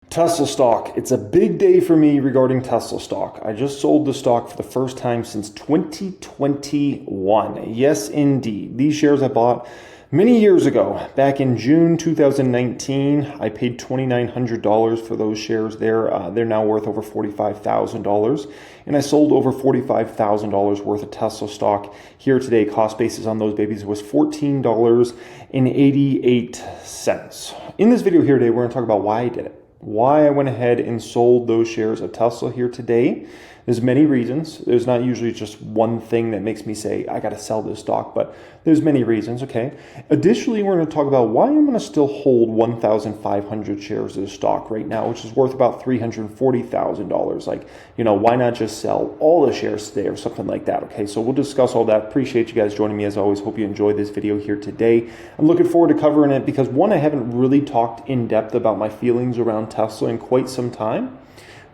Tesla stock. It's a big day for me regarding Tesla stock. I just sold the stock for the first time since 2021. Yes, indeed. These shares I bought many years ago. Back in June 2019, I paid $2,900 for those shares there. They're now worth over $45,000. And I sold over $45,000 worth of Tesla stock here today. Cost basis on those babies was $14.88. In this video here today, we're going to talk about why I did it. Why I went ahead and sold those shares of Tesla here today. There's many reasons. There's not usually just one thing that makes me say, I got to sell this stock, but there's many reasons, okay? Additionally, we're going to talk about why I'm going to still hold 1,500 shares of the stock right now, which is worth about $340,000. Like, why not just sell all the shares today or something like that, okay? So we'll discuss all that. Appreciate you guys joining me as always. Hope you enjoyed this video here today. I'm looking forward to covering it because one, I haven't really talked in depth about my feelings around Tesla in quite some time.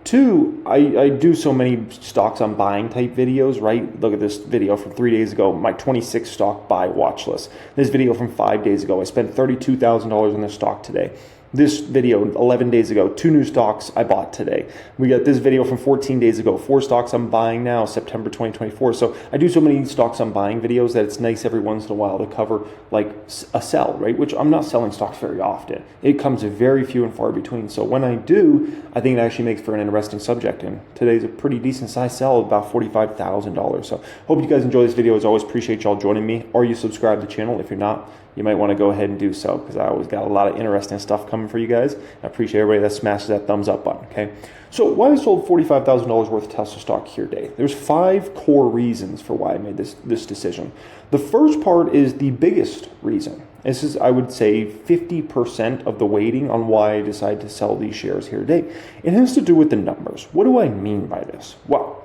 Two, I do so many stocks on buying type videos, right? Look at this video from 3 days ago, my 26 stock buy watch list. This video from 5 days ago, I spent $32,000 in this stock today. This video 11 days ago, 2 new stocks I bought today. We got this video from 14 days ago, 4 stocks I'm buying now, September 2024. So I do so many stocks I'm buying videos that it's nice every once in a while to cover like a sell, right? Which I'm not selling stocks very often. It comes very few and far between. So when I do, I think it actually makes for an interesting subject. And today's a pretty decent size sell of about $45,000. So hope you guys enjoy this video. As always, appreciate y'all joining me. Or you subscribe to the channel. If you're not, you might want to go ahead and do so because I always got a lot of interesting stuff coming for you guys. I appreciate everybody that smashes that thumbs up button, okay? So why I sold $45,000 worth of Tesla stock here today. There's 5 core reasons for why I made this decision. The first part is the biggest reason. This is, I would say, 50% of the weighting on why I decided to sell these shares here today. It has to do with the numbers. What do I mean by this? Well,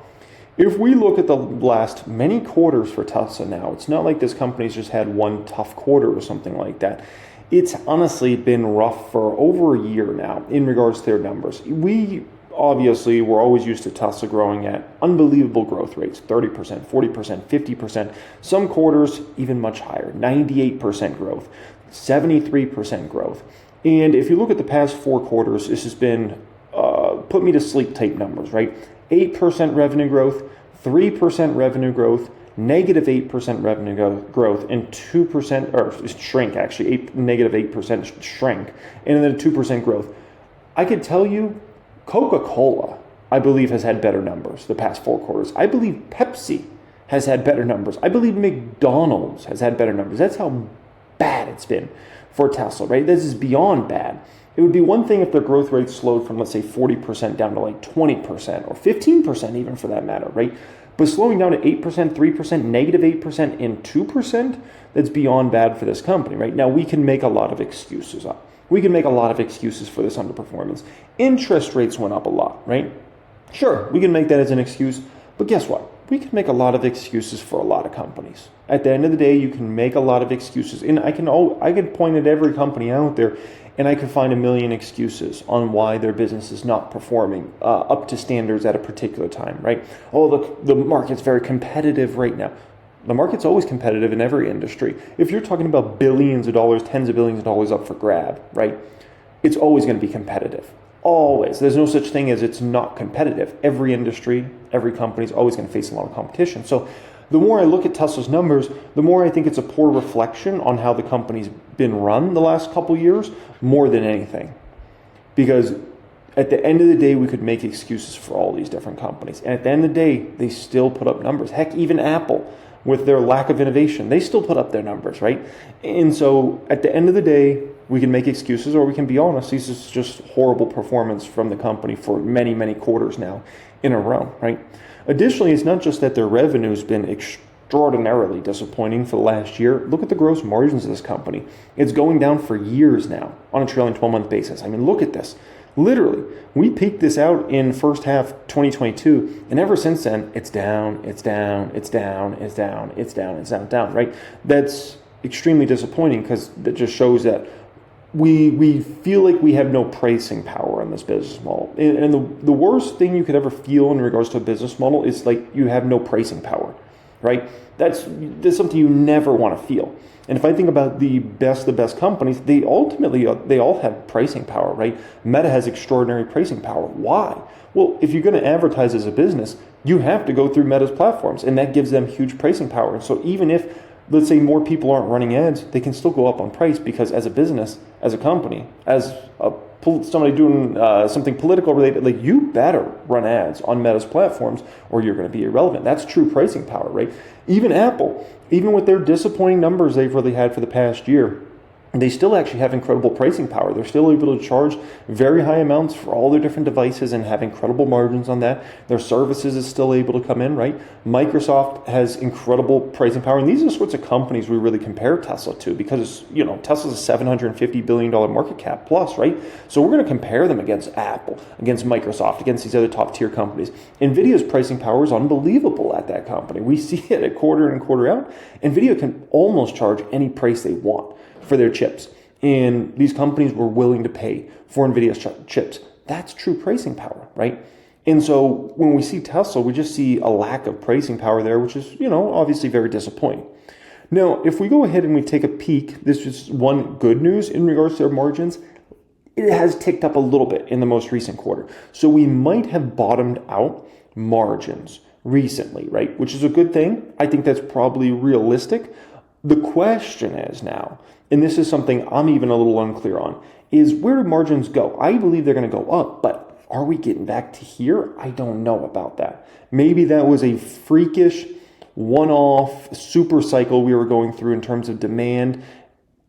if we look at the last many quarters for Tesla now, it's not like this company's just had one tough quarter or something like that. It's honestly been rough for over a year now in regards to their numbers. We obviously were always used to Tesla growing at unbelievable growth rates, 30%, 40%, 50%, some quarters even much higher, 98% growth, 73% growth. And if you look at the past 4 quarters, this has been put me to sleep type numbers, right? 8% revenue growth, 3% revenue growth, negative 8% revenue growth, and 2%, or shrink actually, negative 8% shrink, and then 2% growth. I could tell you, Coca-Cola, I believe, has had better numbers the past 4 quarters. I believe Pepsi has had better numbers. I believe McDonald's has had better numbers. That's how bad it's been for Tesla, right? This is beyond bad. It would be one thing if their growth rate slowed from, let's say, 40% down to like 20% or 15% even for that matter, right? But slowing down to 8%, 3%, negative 8%, and 2%, that's beyond bad for this company, right? Now, we can make a lot of excuses up. We can make a lot of excuses for this underperformance. Interest rates went up a lot, right? Sure, we can make that as an excuse, but guess what? We can make a lot of excuses for a lot of companies. At the end of the day, you can make a lot of excuses. And I can point at every company out there, and I can find a million excuses on why their business is not performing up to standards at a particular time, right? Oh, look, the market's very competitive right now. The market's always competitive in every industry. If you're talking about billions of dollars, tens of billions of dollars up for grab, right? It's always going to be competitive. Always. There's no such thing as it's not competitive. Every industry, every company is always going to face a lot of competition. So the more I look at Tesla's numbers, the more I think it's a poor reflection on how the company's been run the last couple years, more than anything. Because at the end of the day, we could make excuses for all these different companies. And at the end of the day, they still put up numbers. Heck, even Apple, with their lack of innovation, they still put up their numbers, right? And so at the end of the day, we can make excuses or we can be honest. This is just horrible performance from the company for many, many quarters now in a row, right? Additionally, it's not just that their revenue has been extraordinarily disappointing for the last year. Look at the gross margins of this company. It's going down for years now on a trailing 12-month basis. I mean, look at this. Literally, we peaked this out in first half 2022, and ever since then, it's down, it's down, it's down, it's down, it's down, it's down, down, right? That's extremely disappointing because that just shows that we feel like we have no pricing power on this business model. And the worst thing you could ever feel in regards to a business model is like you have no pricing power. right? That's something you never want to feel. And if I think about the best companies, they all have pricing power, right? Meta has extraordinary pricing power. Why? Well, if you're going to advertise as a business, you have to go through Meta's platforms, and that gives them huge pricing power. And so even if, let's say, more people aren't running ads, they can still go up on price because as a business, as a company, as somebody doing something political related, like, you better run ads on Meta's platforms or you're going to be irrelevant. That's true pricing power, right? Even Apple, even with their disappointing numbers they've really had for the past year, they still actually have incredible pricing power. They're still able to charge very high amounts for all their different devices and have incredible margins on that. Their services is still able to come in, right? Microsoft has incredible pricing power. And these are the sorts of companies we really compare Tesla to because, Tesla's a $750 billion market cap plus, right? So we're going to compare them against Apple, against Microsoft, against these other top tier companies. NVIDIA's pricing power is unbelievable at that company. We see it at quarter in and quarter out. NVIDIA can almost charge any price they want for their chips. And these companies were willing to pay for NVIDIA's chips. That's true pricing power, right? And so when we see Tesla, we just see a lack of pricing power there, which is, obviously very disappointing. Now, if we go ahead and we take a peek, this is one good news in regards to their margins. It has ticked up a little bit in the most recent quarter. So we might have bottomed out margins recently, right? Which is a good thing. I think that's probably realistic. The question is now, and this is something I'm even a little unclear on, is where do margins go? I believe they're going to go up, but are we getting back to here? I don't know about that. Maybe that was a freakish one-off super cycle we were going through in terms of demand.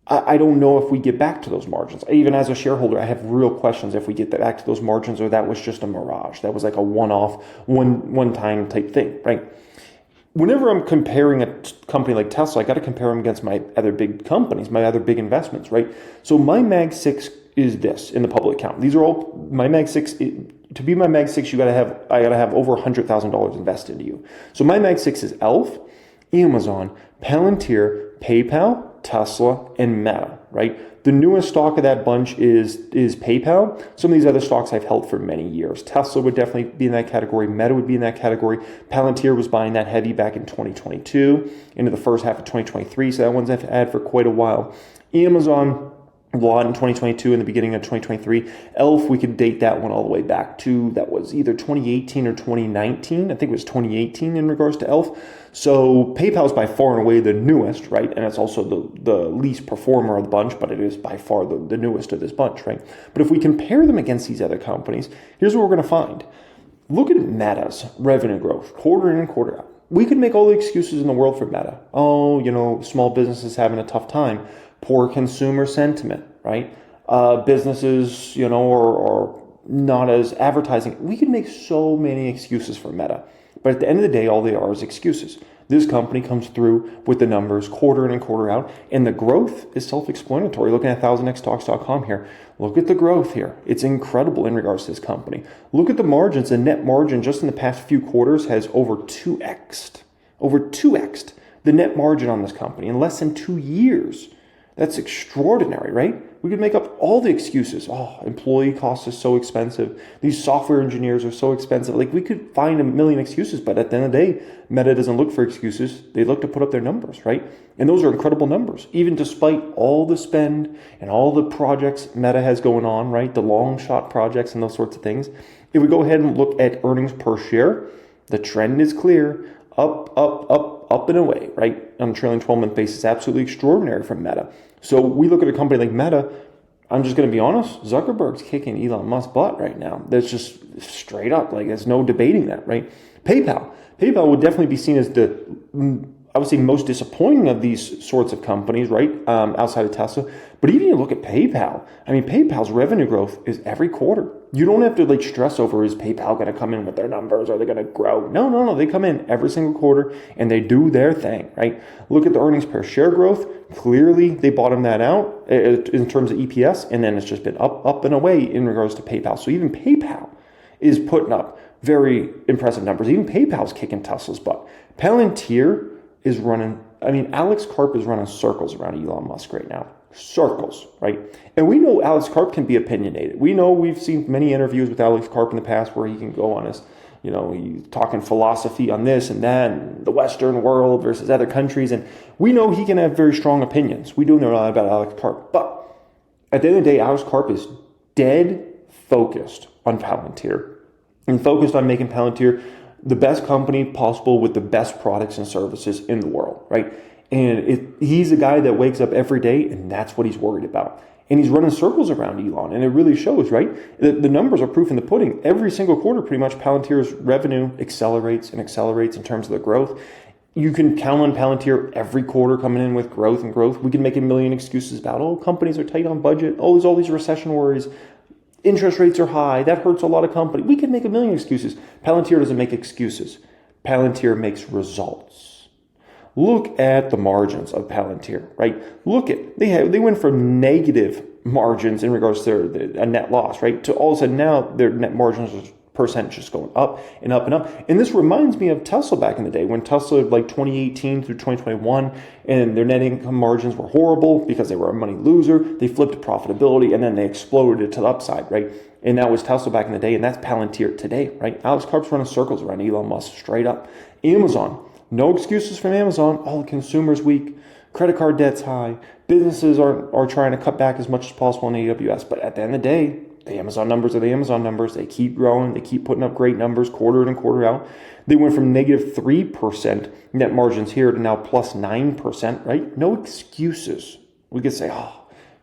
I don't know if we get back to those margins. Even as a shareholder, I have real questions if we get back to those margins or that was just a mirage. That was like a one-off, one-time type thing, right? Whenever I'm comparing a company like Tesla, I got to compare them against my other big companies, my other big investments, right? So my Mag 6 is this in the public account. These are all my Mag 6. To be my Mag 6, I got to have over $100,000 invested into you. So my Mag 6 is Elf, Amazon, Palantir, PayPal, Tesla, and Meta, right? The newest stock of that bunch is PayPal. Some of these other stocks I've held for many years. Tesla would definitely be in that category. Meta would be in that category. Palantir was buying that heavy back in 2022 into the first half of 2023. So that one's I've had for quite a while. Amazon, a lot in 2022 and the beginning of 2023. Elf, we could date that one all the way back to, that was either 2018 or 2019. I think it was 2018 in regards to Elf. So PayPal is by far and away the newest, right? And it's also the least performer of the bunch, but it is by far the newest of this bunch, right? But if we compare them against these other companies, here's what we're going to find. Look at Meta's revenue growth, quarter in and quarter out. We could make all the excuses in the world for Meta. Oh, small businesses having a tough time. Poor consumer sentiment, right? Businesses, are not as advertising. We could make so many excuses for Meta. But at the end of the day, all they are is excuses. This company comes through with the numbers quarter in and quarter out, and the growth is self-explanatory. Looking at 1000xstocks.com here, look at the growth here. It's incredible in regards to this company. Look at the margins. The net margin just in the past few quarters has over 2x'd. Over 2x'd the net margin on this company in less than 2 years. That's extraordinary, right? We could make up all the excuses. Oh, employee costs are so expensive. These software engineers are so expensive. Like, we could find a million excuses, but at the end of the day, Meta doesn't look for excuses. They look to put up their numbers, right? And those are incredible numbers, even despite all the spend and all the projects Meta has going on, right? The long shot projects and those sorts of things. If we go ahead and look at earnings per share, the trend is clear. Up and away, right? On a trailing 12-month basis, absolutely extraordinary from Meta. So we look at a company like Meta, I'm just going to be honest, Zuckerberg's kicking Elon Musk's butt right now. That's just straight up, like, there's no debating that, right? PayPal would definitely be seen as I would say most disappointing of these sorts of companies, right? Outside of Tesla. But even you look at PayPal, I mean, PayPal's revenue growth is every quarter. You don't have to stress over, is PayPal going to come in with their numbers? Are they going to grow? No. They come in every single quarter and they do their thing, right? Look at the earnings per share growth. Clearly, they bottomed that out in terms of EPS, and then it's just been up and away in regards to PayPal. So even PayPal is putting up very impressive numbers. Even PayPal's kicking Tesla's butt. Palantir is running, Alex Karp is running circles around Elon Musk right now. Circles, right? And we know Alex Karp can be opinionated. We know, we've seen many interviews with Alex Karp in the past where he can go on his he's talking philosophy on this and that, and the Western world versus other countries. And we know he can have very strong opinions. We do know a lot about Alex Karp. But at the end of the day, Alex Karp is dead focused on Palantir and focused on making Palantir the best company possible with the best products and services in the world, right? And he's a guy that wakes up every day and that's what he's worried about. And he's running circles around Elon, and it really shows, right? The numbers are proof in the pudding. Every single quarter, pretty much, Palantir's revenue accelerates and accelerates in terms of the growth. You can count on Palantir every quarter coming in with growth and growth. We can make a million excuses about, companies are tight on budget. There's all these recession worries. Interest rates are high. That hurts a lot of companies. We can make a million excuses. Palantir doesn't make excuses. Palantir makes results. Look at the margins of Palantir, right? They went from negative margins in regards to a net loss, right? To all of a sudden now their net margins are percent just going up and up and up. And this reminds me of Tesla back in the day when Tesla, like 2018 through 2021, and their net income margins were horrible because they were a money loser. They flipped to profitability and then they exploded it to the upside, right? And that was Tesla back in the day, and that's Palantir today, right? Alex Karp's running circles around Elon Musk straight up. Amazon. No excuses from Amazon. The consumer's weak. Credit card debt's high. Businesses are trying to cut back as much as possible in AWS. But at the end of the day, the Amazon numbers are the Amazon numbers. They keep growing. They keep putting up great numbers quarter in and quarter out. They went from negative 3% net margins here to now plus 9%, right? No excuses. We could say,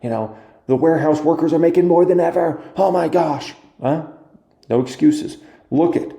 the warehouse workers are making more than ever. Oh my gosh. No excuses. Look at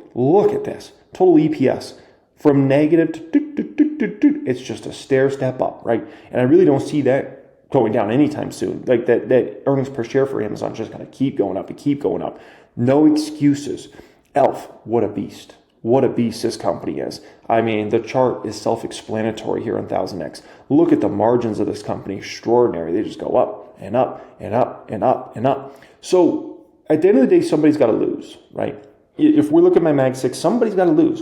this. Total EPS. From negative to it's just a stair step up, right? And I really don't see that going down anytime soon. Like that earnings per share for Amazon is just going to keep going up and keep going up. No excuses. Elf, what a beast. What a beast this company is. I mean, the chart is self-explanatory here on 1000X. Look at the margins of this company. Extraordinary. They just go up and up and up and up and up. So at the end of the day, somebody's got to lose, right? If we look at my Mag 6, somebody's got to lose.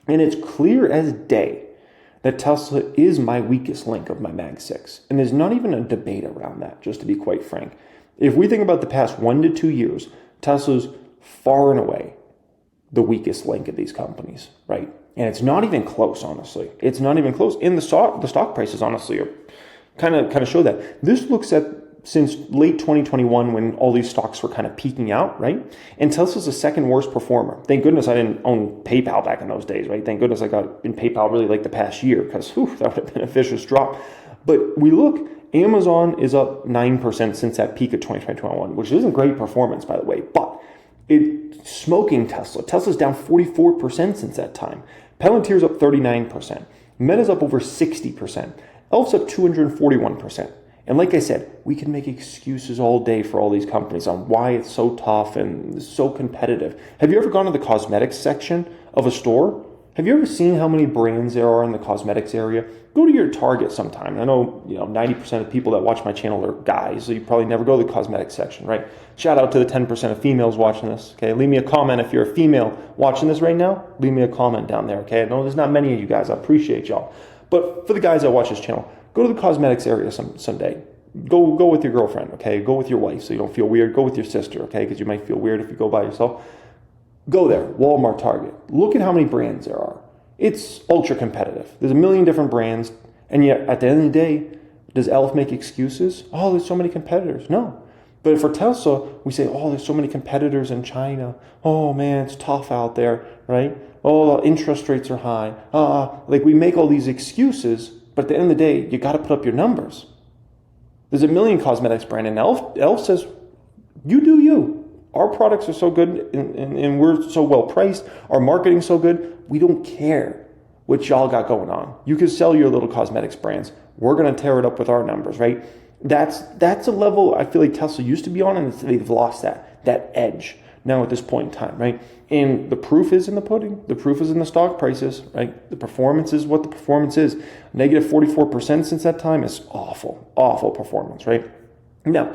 And it's clear as day that Tesla is my weakest link of my Mag 6. And there's not even a debate around that, just to be quite frank. If we think about the past 1 to 2 years, Tesla's far and away the weakest link of these companies, right? And it's not even close, honestly. It's not even close. And the stock prices, honestly, are kind of show that. This looks at since late 2021 when all these stocks were kind of peaking out, right? And Tesla's the second worst performer. Thank goodness I didn't own PayPal back in those days, right? Thank goodness I got in PayPal really like the past year because that would have been a vicious drop. But we look, Amazon is up 9% since that peak of 2021, which isn't great performance, by the way, but it's smoking Tesla. Tesla's down 44% since that time. Palantir's up 39%. Meta's up over 60%. Elf's up 241%. And like I said, we can make excuses all day for all these companies on why it's so tough and so competitive. Have you ever gone to the cosmetics section of a store? Have you ever seen how many brands there are in the cosmetics area? Go to your Target sometime. I know 90% of people that watch my channel are guys, so you probably never go to the cosmetics section, right? Shout out to the 10% of females watching this, okay? Leave me a comment if you're a female watching this right now. Leave me a comment down there, okay? I know there's not many of you guys. I appreciate y'all. But for the guys that watch this channel, go to the cosmetics area someday. Go with your girlfriend, okay? Go with your wife so you don't feel weird. Go with your sister, okay? Because you might feel weird if you go by yourself. Go there, Walmart, Target. Look at how many brands there are. It's ultra competitive. There's a million different brands, and yet at the end of the day, does Elf make excuses? There's so many competitors. No. But for Tesla, we say, there's so many competitors in China. Oh man, it's tough out there, right? The interest rates are high. We make all these excuses, but at the end of the day, you got to put up your numbers. There's a million cosmetics brand, and Elf says, you do you. Our products are so good, and we're so well priced. Our marketing's so good. We don't care what y'all got going on. You can sell your little cosmetics brands. We're going to tear it up with our numbers, right? That's a level I feel like Tesla used to be on, and they've lost that edge now at this point in time, right? And the proof is in the pudding. The proof is in the stock prices, right? The performance is what the performance is. Negative 44% since that time is awful performance, right? Now,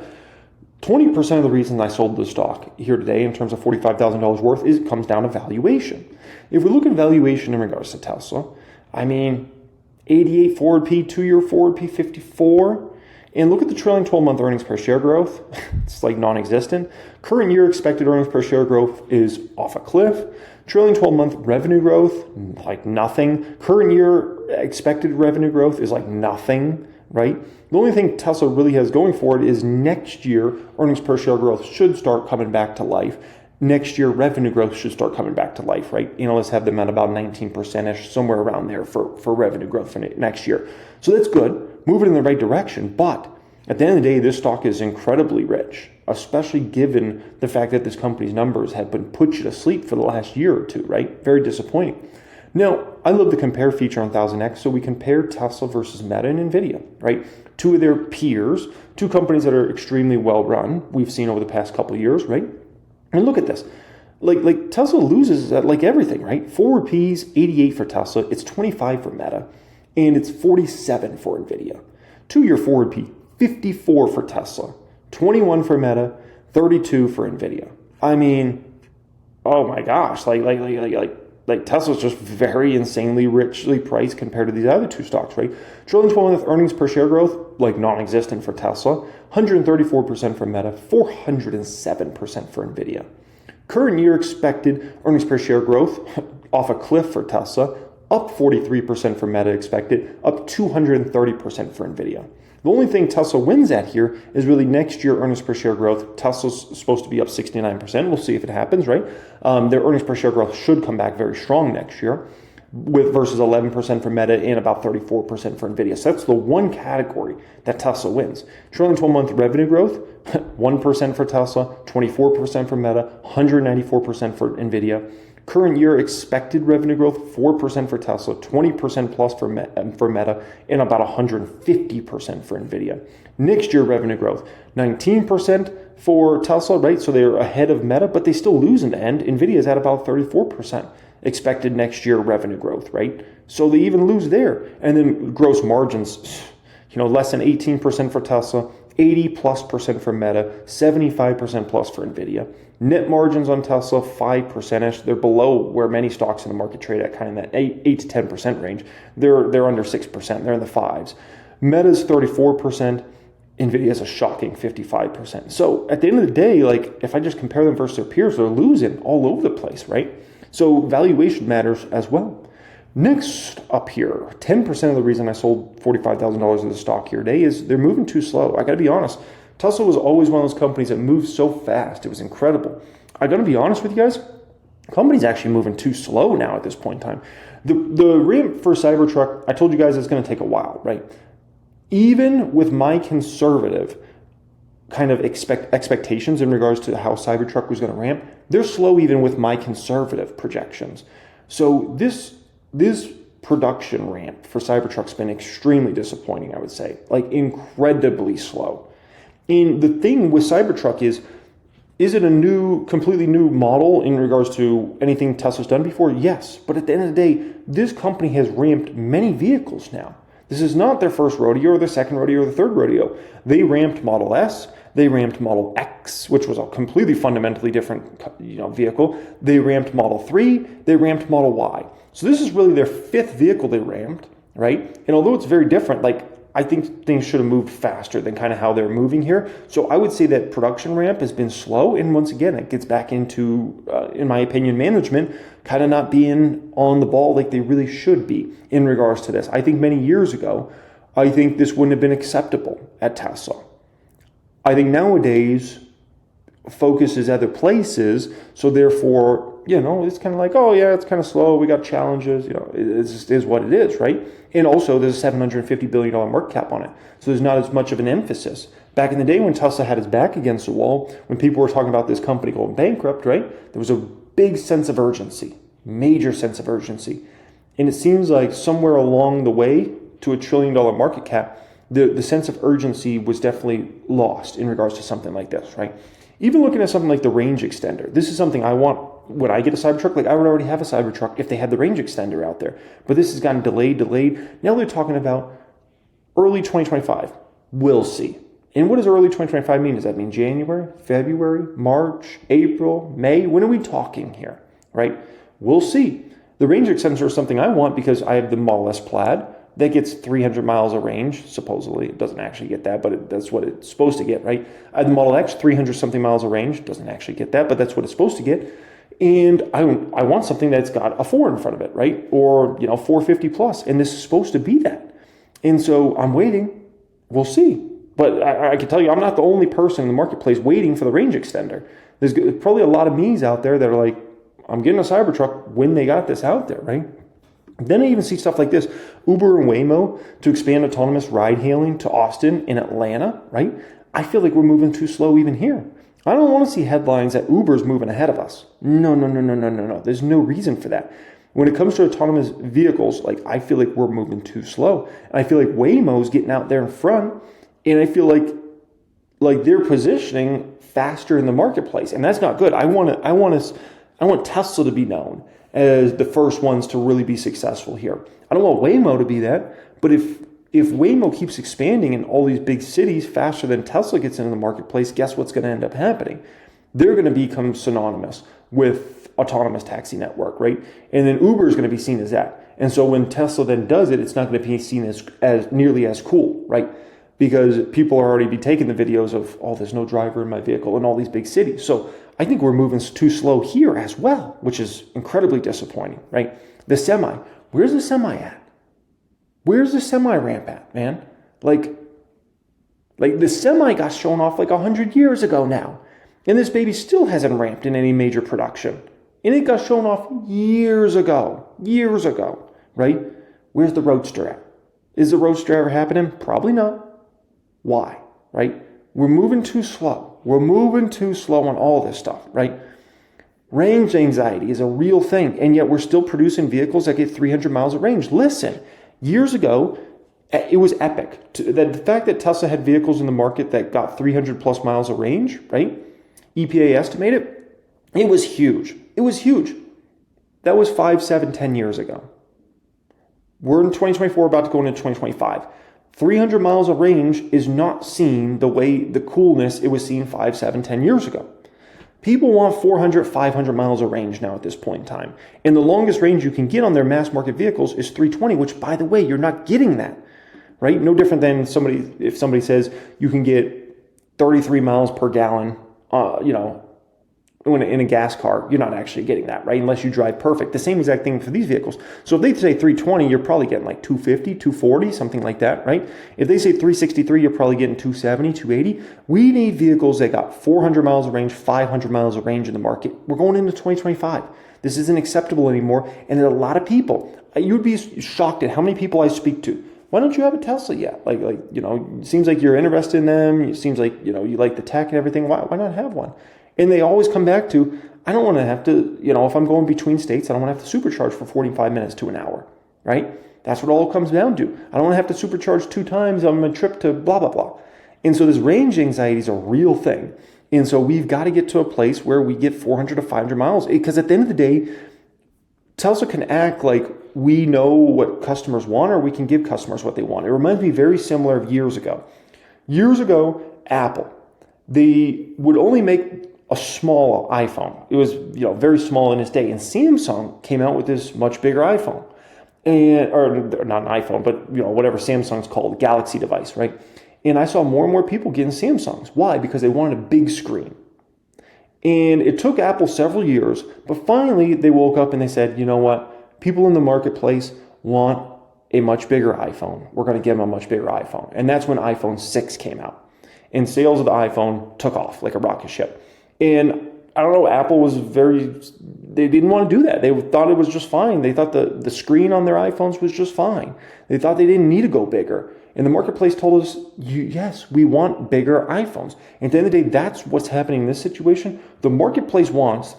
20% of the reason I sold the stock here today in terms of $45,000 worth comes down to valuation. If we look at valuation in regards to Tesla, 88 forward P, 2-year forward P, 54. And look at the trailing 12-month earnings per share growth. It's like non-existent. Current year expected earnings per share growth is off a cliff. Trailing 12-month revenue growth, like nothing. Current year expected revenue growth is like nothing, right? The only thing Tesla really has going for it is next year earnings per share growth should start coming back to life. Next year revenue growth should start coming back to life, right? Analysts have them at about 19%ish, somewhere around there for revenue growth for next year. So that's good, moving in the right direction. But at the end of the day, this stock is incredibly rich, especially given the fact that this company's numbers have been put you to sleep for the last year or two, right? Very disappointing. Now, I love the compare feature on 1000X. So we compare Tesla versus Meta and nvidia, right? Two of their peers, two companies that are extremely well run, we've seen over the past couple of years, right? And look at this. Like Tesla loses at like everything, right? Forward P's 88 for Tesla, it's 25 for Meta, and it's 47 for nvidia. 2-year forward P, 54 for Tesla, 21 for Meta, 32 for nvidia. I mean, oh my gosh, like Tesla's just very insanely richly priced compared to these other two stocks, right? Trailing 12-month earnings per share growth, like non-existent for Tesla, 134% for Meta, 407% for nvidia. Current year expected earnings per share growth off a cliff for Tesla, up 43% for Meta expected, up 230% for nvidia. The only thing Tesla wins at here is really next year earnings per share growth. Tesla's supposed to be up 69%. We'll see if it happens, right? Their earnings per share growth should come back very strong next year, with versus 11% for Meta and about 34% for nvidia. So that's the one category that Tesla wins. Trailing 12-month revenue growth, 1% for Tesla, 24% for Meta, 194% for nvidia. Current year expected revenue growth, 4% for Tesla, 20% plus for Meta, and about 150% for nvidia. Next year revenue growth, 19% for Tesla, right? So they're ahead of Meta, but they still lose in the end. nvidia is at about 34% expected next year revenue growth, right? So they even lose there. And then gross margins, less than 18% for Tesla, 80+% for Meta, 75% plus for nvidia. Net margins on Tesla, 5%ish. They're below where many stocks in the market trade at, kind of that 8 to 10% range. They're under 6%. They're in the 5s. Meta's 34%. nvidia is a shocking 55%. So at the end of the day, like if I just compare them versus their peers, they're losing all over the place, right? So valuation matters as well. Next up here, 10% of the reason I sold $45,000 of the stock here today is they're moving too slow. I got to be honest. Tesla was always one of those companies that moved so fast. It was incredible. I got to be honest with you guys. The company's actually moving too slow now at this point in time. The ramp for Cybertruck, I told you guys it's going to take a while, right? Even with my conservative kind of expectations in regards to how Cybertruck was going to ramp, they're slow even with my conservative projections. So this production ramp for Cybertruck's been extremely disappointing, I would say, like incredibly slow. And the thing with Cybertruck is it a completely new model in regards to anything Tesla's done before? Yes. But at the end of the day, this company has ramped many vehicles now. This is not their first rodeo or their second rodeo or the third rodeo. They ramped Model S. They ramped Model X, which was a completely fundamentally different vehicle. They ramped Model 3. They ramped Model Y. So this is really their 5th vehicle they ramped, right? And although it's very different, like I think things should have moved faster than kind of how they're moving here. So I would say that production ramp has been slow. And once again, it gets back into, in my opinion, management kind of not being on the ball like they really should be in regards to this. I think many years ago, I think this wouldn't have been acceptable at Tesla. I think nowadays, focus is other places. So therefore, it's kind of like, oh yeah, it's kind of slow. We got challenges. It just is what it is, right? And also there's a $750 billion market cap on it. So there's not as much of an emphasis. Back in the day when Tesla had his back against the wall, when people were talking about this company going bankrupt, right? There was a big sense of urgency, major sense of urgency. And it seems like somewhere along the way to a $1 trillion market cap, the sense of urgency was definitely lost in regards to something like this, right? Even looking at something like the range extender, this is something I want when I get a Cybertruck. Like I would already have a Cybertruck if they had the range extender out there. But this has gotten delayed. Now they're talking about early 2025. We'll see. And what does early 2025 mean? Does that mean January, February, March, April, May? When are we talking here, right? We'll see. The range extender is something I want because I have the Model S Plaid. that gets 300 miles of range. Supposedly, it doesn't actually get that, but that's what it's supposed to get, right? The Model X, 300 something miles of range, doesn't actually get that, but that's what it's supposed to get. And I want something that's got a 4 in front of it, right? Or, 450 plus, and this is supposed to be that. And so I'm waiting. We'll see. But I can tell you, I'm not the only person in the marketplace waiting for the range extender. There's probably a lot of me's out there that are like, I'm getting a Cybertruck when they got this out there, right? Then I even see stuff like this. Uber and Waymo to expand autonomous ride hailing to Austin and Atlanta, right? I feel like we're moving too slow even here. I don't want to see headlines that Uber's moving ahead of us. No. There's no reason for that. When it comes to autonomous vehicles, like I feel like we're moving too slow. And I feel like Waymo's getting out there in front, and I feel like they're positioning faster in the marketplace, and that's not good. I want Tesla to be known as the first ones to really be successful here. I don't want Waymo to be that, but if Waymo keeps expanding in all these big cities faster than Tesla gets into the marketplace, guess what's going to end up happening? They're going to become synonymous with autonomous taxi network, right? And then Uber is going to be seen as that. And so when Tesla then does it, it's not going to be seen as nearly as cool, right? Because people are already be taking the videos of, oh, there's no driver in my vehicle in all these big cities. So I think we're moving too slow here as well, which is incredibly disappointing, right? The semi, where's the semi at? Where's the semi ramp at, man? Like the semi got shown off like 100 years ago now. And this baby still hasn't ramped in any major production. And it got shown off years ago, right? Where's the Roadster at? Is the Roadster ever happening? Probably not. Why, right? We're moving too slow. We're moving too slow on all this stuff, right? Range anxiety is a real thing, and yet we're still producing vehicles that get 300 miles of range. Listen, years ago, it was epic. The fact that Tesla had vehicles in the market that got 300 plus miles of range, right? EPA estimated, it was huge. It was huge. That was 5, 7, 10 years ago. We're in 2024, about to go into 2025. 300 miles of range is not seen the way the coolness it was seen 5, 7, 10 years ago. People want 400, 500 miles of range now at this point in time. And the longest range you can get on their mass market vehicles is 320, which, by the way, you're not getting that, right? No different than if somebody says you can get 33 miles per gallon, in a gas car, you're not actually getting that, right? Unless you drive perfect. The same exact thing for these vehicles. So if they say 320, you're probably getting like 250, 240, something like that, right? If they say 363, you're probably getting 270, 280. We need vehicles that got 400 miles of range, 500 miles of range in the market. We're going into 2025. This isn't acceptable anymore. And there are a lot of people. You'd be shocked at how many people I speak to. Why don't you have a Tesla yet? It seems like you're interested in them. It seems like, you like the tech and everything. Why not have one? And they always come back to, I don't want to have to, if I'm going between states, I don't want to have to supercharge for 45 minutes to an hour, right? That's what it all comes down to. I don't want to have to supercharge 2 times on my trip to blah, blah, blah. And so this range anxiety is a real thing. And so we've got to get to a place where we get 400 to 500 miles. Because at the end of the day, Tesla can act like we know what customers want, or we can give customers what they want. It reminds me very similar of years ago. Years ago, Apple, they would only make a small iPhone. It was, very small in its day. And Samsung came out with this much bigger iPhone. Or not an iPhone, but, whatever Samsung's called, Galaxy device, right? And I saw more and more people getting Samsungs. Why? Because they wanted a big screen. And it took Apple several years, but finally they woke up and they said, you know what? People in the marketplace want a much bigger iPhone. We're going to give them a much bigger iPhone. And that's when iPhone 6 came out. And sales of the iPhone took off like a rocket ship. And I don't know, Apple was they didn't want to do that. They thought it was just fine. They thought the screen on their iPhones was just fine. They thought they didn't need to go bigger. And the marketplace told us, yes, we want bigger iPhones. And at the end of the day, that's what's happening in this situation. The marketplace wants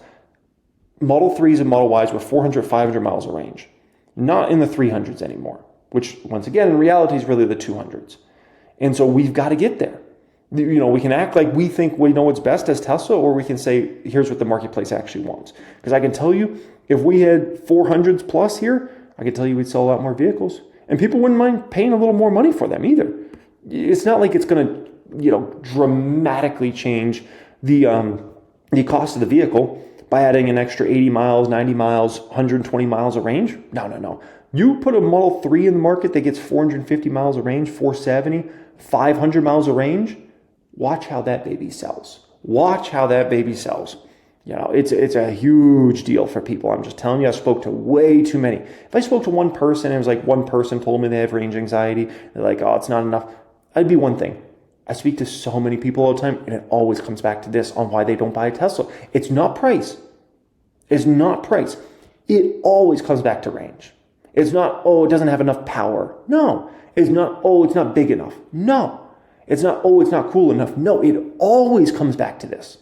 Model 3s and Model Ys with 400, 500 miles of range. Not in the 300s anymore, which, once again, in reality is really the 200s. And so we've got to get there. We can act like we think we know what's best as Tesla, or we can say, here's what the marketplace actually wants. Because I can tell you, if we had 400s plus here, I can tell you we'd sell a lot more vehicles. And people wouldn't mind paying a little more money for them either. It's not like it's going to, dramatically change the cost of the vehicle by adding an extra 80 miles, 90 miles, 120 miles of range. No. You put a Model 3 in the market that gets 450 miles of range, 470, 500 miles of range. Watch how that baby sells. Watch how that baby sells. It's a huge deal for people. I'm just telling you, I spoke to way too many. If I spoke to one person and it was like one person told me they have range anxiety, they're like, oh, it's not enough, I'd be one thing. I speak to so many people all the time, and it always comes back to this on why they don't buy a Tesla. It's not price. It's not price. It always comes back to range. It's not, oh, it doesn't have enough power. No. It's not, oh, it's not big enough. No. It's not, oh, it's not cool enough. No, it always comes back to this.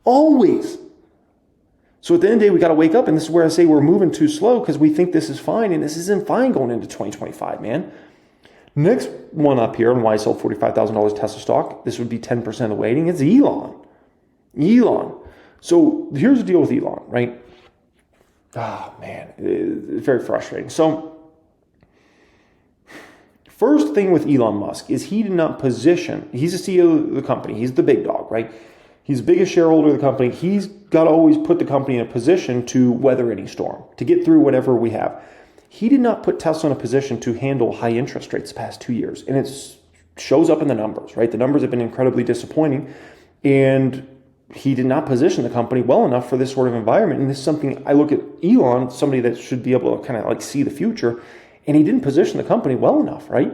Always. So at the end of the day, we got to wake up, and this is where I say we're moving too slow because we think this is fine, and this isn't fine going into 2025, man. Next one up here, and why I sold $45,000 Tesla stock, this would be 10% of the weighting, it's Elon. Elon. So here's the deal with Elon, right? Oh, man, it's very frustrating. So first thing with Elon Musk is he did not position, he's the CEO of the company, he's the big dog, right? He's the biggest shareholder of the company. He's got to always put the company in a position to weather any storm, to get through whatever we have. He did not put Tesla in a position to handle high interest rates the past 2 years. And it shows up in the numbers, right? The numbers have been incredibly disappointing. And he did not position the company well enough for this sort of environment. And this is something I look at Elon, somebody that should be able to kind of like see the future. And he didn't position the company well enough, right?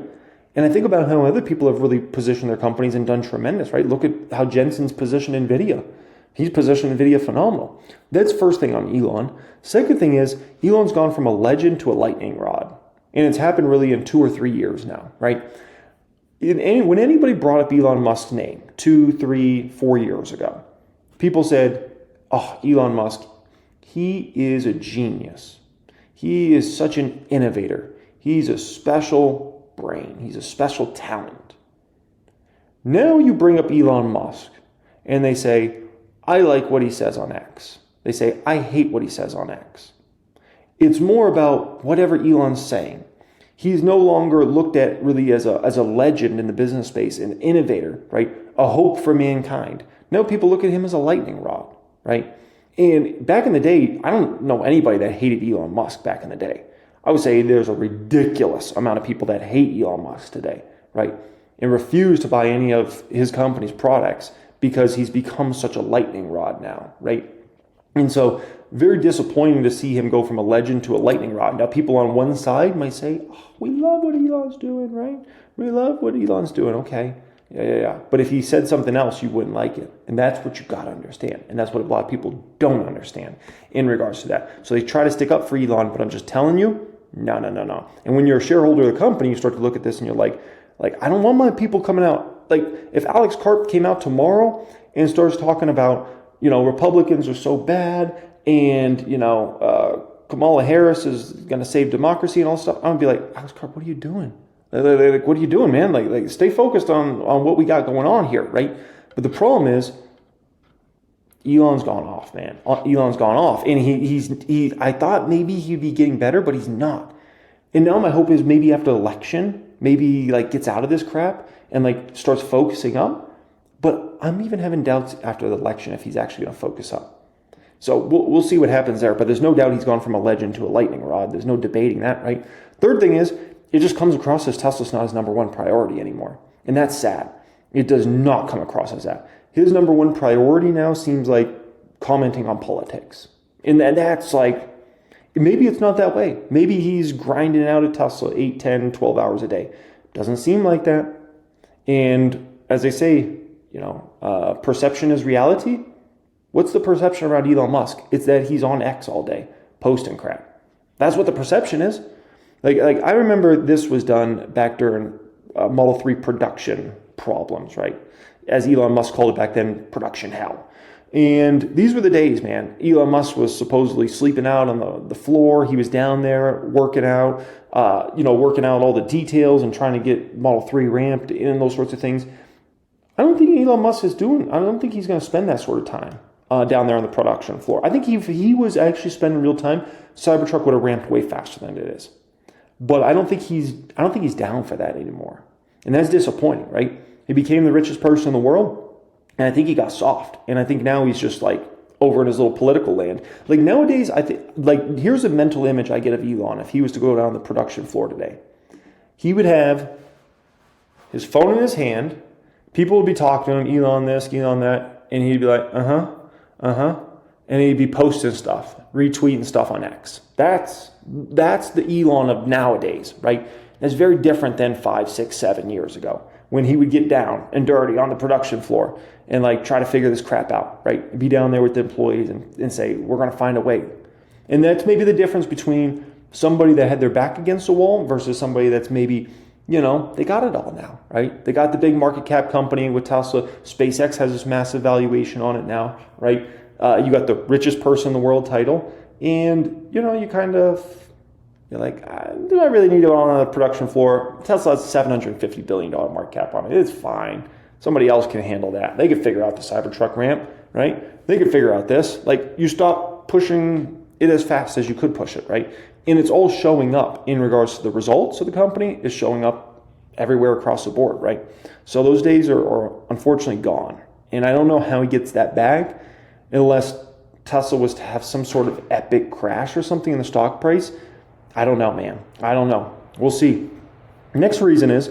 And I think about how other people have really positioned their companies and done tremendous, right? Look at how Jensen's positioned NVIDIA. He's positioned NVIDIA phenomenal. That's first thing on Elon. Second thing is Elon's gone from a legend to a lightning rod. And it's happened really in 2 or 3 years now, right? When anybody brought up Elon Musk's name 2, 3, 4 years ago, people said, oh, Elon Musk, he is a genius. He is such an innovator. He's a special brain. He's a special talent. Now you bring up Elon Musk and they say, I like what he says on X. They say, I hate what he says on X. It's more about whatever Elon's saying. He's no longer looked at really as a legend in the business space, an innovator, right? A hope for mankind. Now people look at him as a lightning rod, right? And back in the day, I don't know anybody that hated Elon Musk back in the day. I would say there's a ridiculous amount of people that hate Elon Musk today, right? And refuse to buy any of his company's products because he's become such a lightning rod now, right? And so very disappointing to see him go from a legend to a lightning rod. Now people on one side might say, oh, we love what Elon's doing, right? We love what Elon's doing, okay. Yeah. But if he said something else, you wouldn't like it. And that's what you got to understand. And that's what a lot of people don't understand in regards to that. So they try to stick up for Elon, but I'm just telling you, no. And when you're a shareholder of the company, you start to look at this and you're like, I don't want my people coming out. Like if Alex Karp came out tomorrow and starts talking about, Republicans are so bad and, Kamala Harris is going to save democracy and all this stuff, I'm going to be like, Alex Karp, what are you doing? Like, what are you doing, man? Like stay focused on what we got going on here, right? But the problem is, Elon's gone off, man. Elon's gone off, and he. I thought maybe he'd be getting better, but he's not. And now my hope is maybe after the election, maybe he gets out of this crap and starts focusing up. But I'm even having doubts after the election if he's actually going to focus up. So we'll see what happens there. But there's no doubt he's gone from a legend to a lightning rod. There's no debating that, right? Third thing is, it just comes across as Tesla's not his number one priority anymore. And that's sad. It does not come across as that. His number one priority now seems like commenting on politics. And that's maybe it's not that way. Maybe he's grinding out a Tesla 8, 10, 12 hours a day. Doesn't seem like that. And as they say, perception is reality. What's the perception around Elon Musk? It's that he's on X all day, posting crap. That's what the perception is. Like I remember this was done back during Model 3 production problems, right? As Elon Musk called it back then, production hell. And these were the days, man. Elon Musk was supposedly sleeping out on the floor. He was down there working out all the details and trying to get Model 3 ramped and those sorts of things. I don't think Elon Musk I don't think he's going to spend that sort of time down there on the production floor. I think if he was actually spending real time, Cybertruck would have ramped way faster than it is. But I don't think he's down for that anymore. And that's disappointing, right? He became the richest person in the world, and I think he got soft. And I think now he's just over in his little political land. Like nowadays, I think, like, here's a mental image I get of Elon if he was to go down the production floor today. He would have his phone in his hand. People would be talking to him, Elon this, Elon that, and he'd be like, and he'd be posting stuff, retweeting stuff on X. That's the Elon of nowadays, right? That's very different than 5, 6, 7 years ago when he would get down and dirty on the production floor and like try to figure this crap out, right? Be down there with the employees and say, we're going to find a way. And that's maybe the difference between somebody that had their back against the wall versus somebody that's maybe, you know, they got it all now, right? They got the big market cap company with Tesla. SpaceX has this massive valuation on it now, right? You got the richest person in the world title. And, you know, you're like, do I really need to go on the production floor? Tesla has a $750 billion market cap on it. It's fine. Somebody else can handle that. They could figure out the Cybertruck ramp, right? They could figure out this. Like, you stop pushing it as fast as you could push it, right? And it's all showing up in regards to the results of the company is showing up everywhere across the board, right? So those days are unfortunately gone. And I don't know how he gets that back unless Tesla was to have some sort of epic crash or something in the stock price. I don't know, man. I don't know. We'll see. Next reason is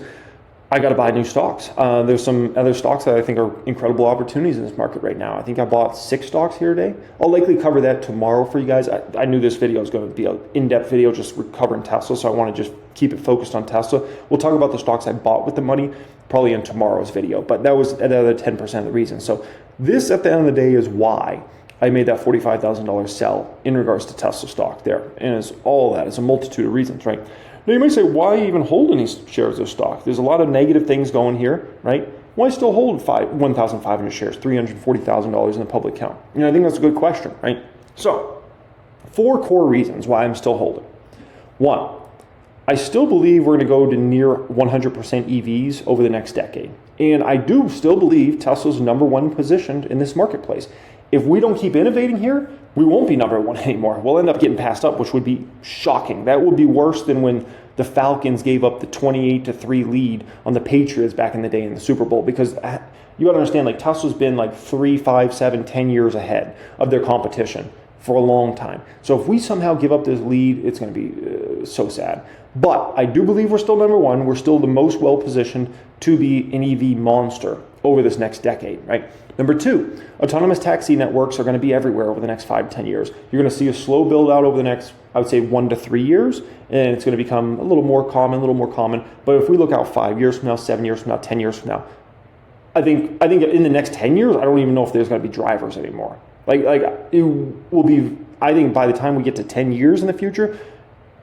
I got to buy new stocks. There's some other stocks that I think are incredible opportunities in this market right now. I think I bought 6 stocks here today. I'll likely cover that tomorrow for you guys. I knew this video was going to be an in-depth video just covering Tesla, so I want to just keep it focused on Tesla. We'll talk about the stocks I bought with the money probably in tomorrow's video, but that was another 10% of the reason. So this, at the end of the day, is why I made that $45,000 sell in regards to Tesla stock there. And it's all that. It's a multitude of reasons, right? Now you might say, why even hold any shares of stock? There's a lot of negative things going here, right? Why still hold 1,500 shares, $340,000 in the public account? You know, I think that's a good question, right? So 4 core reasons why I'm still holding. 1, I still believe we're going to go to near 100% EVs over the next decade. And I do still believe Tesla's number 1 positioned in this marketplace. If we don't keep innovating here, we won't be number 1 anymore. We'll end up getting passed up, which would be shocking. That would be worse than when the Falcons gave up the 28-3 lead on the Patriots back in the day in the Super Bowl. Because you got to understand, like, Tesla's been like 3, 5, 7, 10 years ahead of their competition for a long time. So if we somehow give up this lead, it's going to be so sad. But I do believe we're still number 1. We're still the most well-positioned to be an EV monster over this next decade, right? Number 2, autonomous taxi networks are going to be everywhere over the next 5 to 10 years. You're going to see a slow build out over the next, I would say, 1 to 3 years, and it's going to become a little more common. But if we look out 5 years from now, 7 years from now, 10 years from now, I think in the next 10 years, I don't even know if there's going to be drivers anymore. Like it will be, I think by the time we get to 10 years in the future,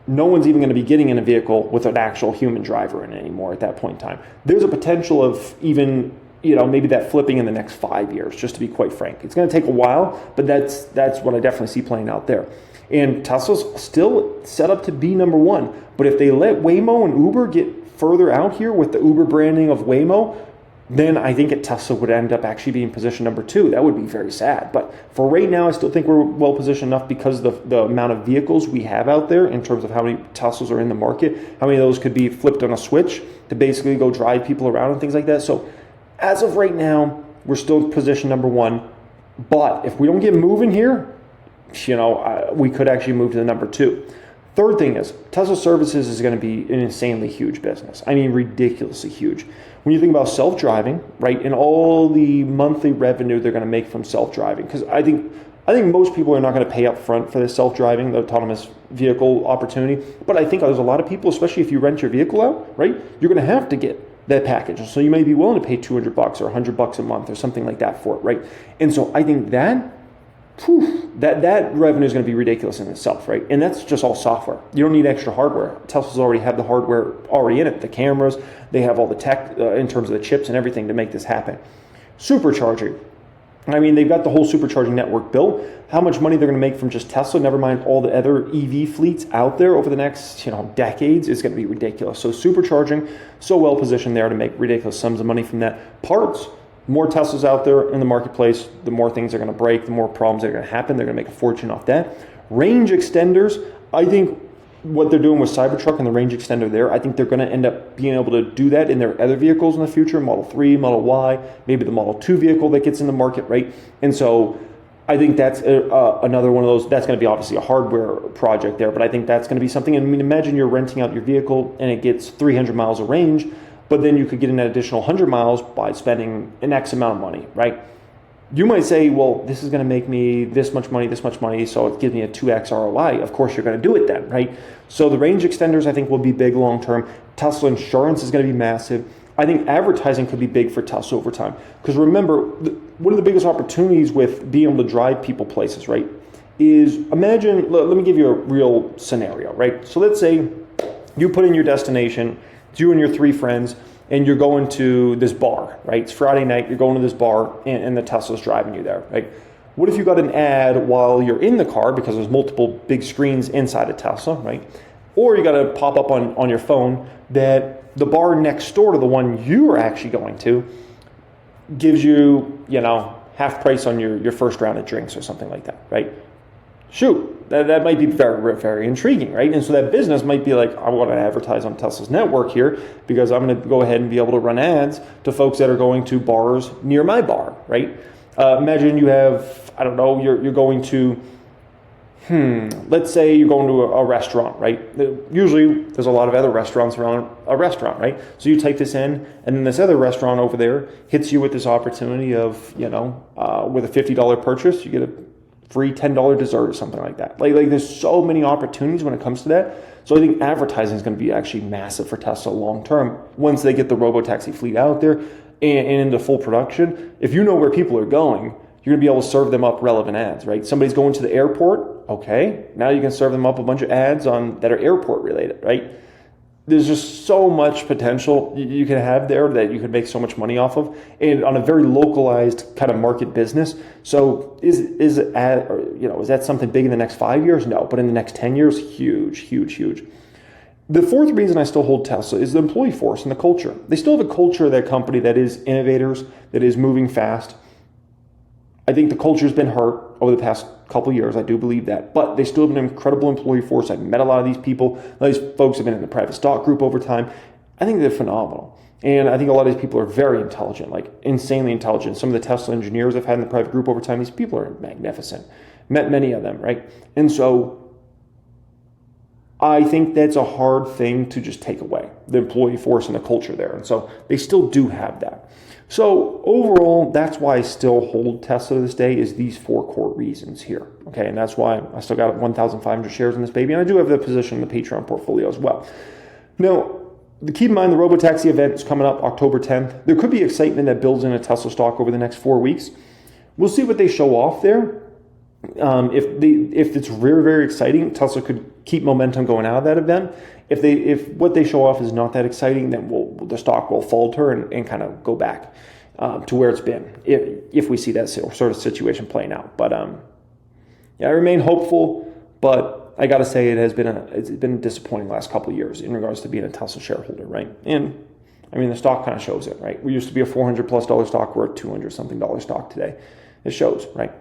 no one's even going to be getting in a vehicle with an actual human driver in it anymore at that point in time. There's a potential of even, you know, maybe that flipping in the next 5 years, just to be quite frank. It's going to take a while, but that's what I definitely see playing out there. And Tesla's still set up to be number 1. But if they let Waymo and Uber get further out here with the Uber branding of Waymo, then I think Tesla would end up actually being position number 2. That would be very sad. But for right now, I still think we're well positioned enough because of the amount of vehicles we have out there in terms of how many Teslas are in the market, how many of those could be flipped on a switch to basically go drive people around and things like that. So as of right now, we're still position number 1. But if we don't get moving here, you know, we could actually move to the number 2. Third thing is Tesla Services is going to be an insanely huge business. I mean, ridiculously huge. When you think about self-driving, right, and all the monthly revenue they're going to make from self-driving, because I think most people are not going to pay up front for this self-driving, the autonomous vehicle opportunity. But I think there's a lot of people, especially if you rent your vehicle out, right, you're going to have to get that package. So you may be willing to pay $200 or $100 a month or something like that for it, right? And so I think that revenue is going to be ridiculous in itself, right? And that's just all software. You don't need extra hardware. Tesla's already have the hardware already in it, the cameras, they have all the tech in terms of the chips and everything to make this happen. Supercharging. I mean, they've got the whole supercharging network built. How much money they're going to make from just Tesla, never mind all the other EV fleets out there over the next, decades, is going to be ridiculous. So supercharging, so well positioned there to make ridiculous sums of money from that. Parts, more Teslas out there in the marketplace, the more things are going to break, the more problems are going to happen. They're going to make a fortune off that. Range extenders, I think what they're doing with Cybertruck and the range extender there, I think they're going to end up being able to do that in their other vehicles in the future, Model 3, Model Y, maybe the Model 2 vehicle that gets in the market, right? And so I think that's another one of those. That's going to be obviously a hardware project there, but I think that's going to be something. I mean, imagine you're renting out your vehicle and it gets 300 miles of range, but then you could get an additional 100 miles by spending an X amount of money, right? You might say, well, this is going to make me this much money, so it gives me a 2x ROI. Of course, you're going to do it then, right? So the range extenders, I think, will be big long term. Tesla insurance is going to be massive. I think advertising could be big for Tesla over time. Because remember, one of the biggest opportunities with being able to drive people places, right, is imagine, let me give you a real scenario, right? So let's say you put in your destination, it's you and your 3 friends, and you're going to this bar, right? It's Friday night, you're going to this bar, and the Tesla's driving you there, right? What if you got an ad while you're in the car, because there's multiple big screens inside a Tesla, right? Or you got to pop up on your phone that the bar next door to the one you're actually going to gives you, half price on your first round of drinks or something like that, right? Shoot, that might be very, very intriguing, right? And so that business might be like, I want to advertise on Tesla's network here because I'm going to go ahead and be able to run ads to folks that are going to bars near my bar, right? Imagine you have, I don't know, you're going to, let's say you're going to a restaurant, right? Usually there's a lot of other restaurants around a restaurant, right? So you type this in, and then this other restaurant over there hits you with this opportunity of, with a $50 purchase, you get a free $10 dessert or something like that. Like there's so many opportunities when it comes to that. So I think advertising is going to be actually massive for Tesla long term once they get the Robotaxi fleet out there and into full production. If you know where people are going, you're going to be able to serve them up relevant ads, right? Somebody's going to the airport, okay. Now you can serve them up a bunch of ads that are airport related, right? There's just so much potential you can have there that you could make so much money off of, and on a very localized kind of market business. So is that something big in the next 5 years? No, but in the next 10 years, huge, huge, huge. The fourth reason I still hold Tesla is the employee force and the culture. They still have a culture of that company that is innovators, that is moving fast. I think the culture's been hurt over the past couple of years. I do believe that. But they still have an incredible employee force. I've met a lot of these people. A lot of these folks have been in the private stock group over time. I think they're phenomenal. And I think a lot of these people are very intelligent, like insanely intelligent. Some of the Tesla engineers I've had in the private group over time, these people are magnificent. Met many of them, right? And so I think that's a hard thing to just take away, the employee force and the culture there. And so they still do have that. So overall, that's why I still hold Tesla to this day, is these 4 core reasons here. Okay, and that's why I still got 1,500 shares in this baby, and I do have the position in the Patreon portfolio as well. Now, keep in mind the Robotaxi event is coming up October 10th. There could be excitement that builds in a Tesla stock over the next 4 weeks. We'll see what they show off there. If it's very, very exciting, Tesla could keep momentum going out of that event. If what they show off is not that exciting, then the stock will falter and kind of go back to where it's been if we see that sort of situation playing out. But I remain hopeful, but I got to say it's been disappointing the last couple of years in regards to being a Tesla shareholder, right? And I mean, the stock kind of shows it, right? We used to be a $400+ stock. We're a $200 something stock today. It shows, right?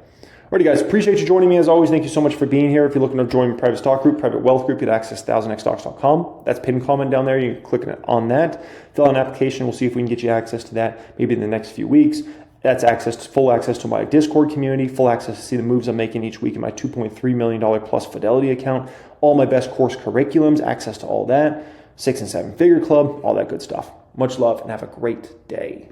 Alrighty, guys, appreciate you joining me as always. Thank you so much for being here. If you're looking to join my private stock group, private wealth group, you get access to 1000xstocks.com. That's pinned comment down there. You can click on that. Fill out an application. We'll see if we can get you access to that maybe in the next few weeks. That's full access to my Discord community, full access to see the moves I'm making each week in my $2.3 million plus Fidelity account, all my best course curriculums, access to all that, 6 and 7 figure club, all that good stuff. Much love and have a great day.